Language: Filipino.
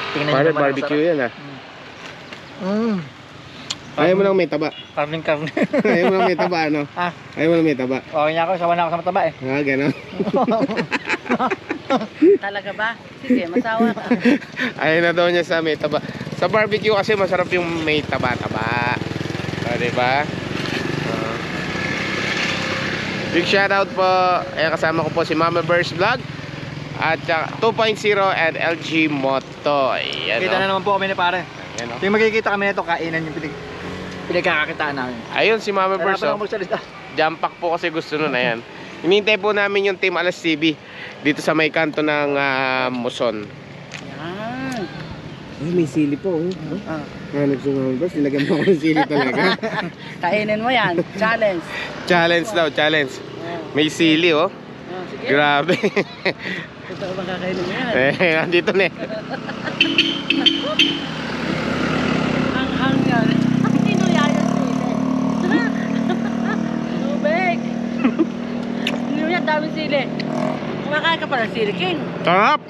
Tingnan Pare, nyo naman ang barbecue yan ah. sarap. Ayaw mo lang may taba. Karning karne. Ayaw mo lang may taba, ano? Ah. Ayaw mo lang may taba. Okay na ako, sawa na ako sa mataba eh. Ah, gano'n. Talaga ba? Sige, masawa ka. Ayaw na daw niya sa may taba. Sa barbecue kasi masarap yung may taba-taba. Diba? Big shoutout po. Ayan, kasama ko po si Mama Bears Vlog. At 2.0 and LG Moto. Ayan, Kita na naman po kami ni pare. Ayan, Yung magkikita kami nito, kainan yung pinagkakakitaan namin. Ayun si Mama Bears. Harapan ako magsalita. Jump pack po kasi gusto nun. Ayan. Hinihintay po namin yung Team Alas TV dito sa may kanto ng Muson. Yan. Ay, may sili po. Ah. Hanap si Mama Bears. Nilagyan mo ako ng sili talaga. Kainin mo yan. Challenge. Challenge daw, challenge. May sili oh. Sige. Grabe. Totoo bang kakainin mo yan? Andito na eh. Hang yan. Sino yaya sili? Tubig. Sino yan? Daming sili. Kumakain ka pa ng sili, King. Sarap!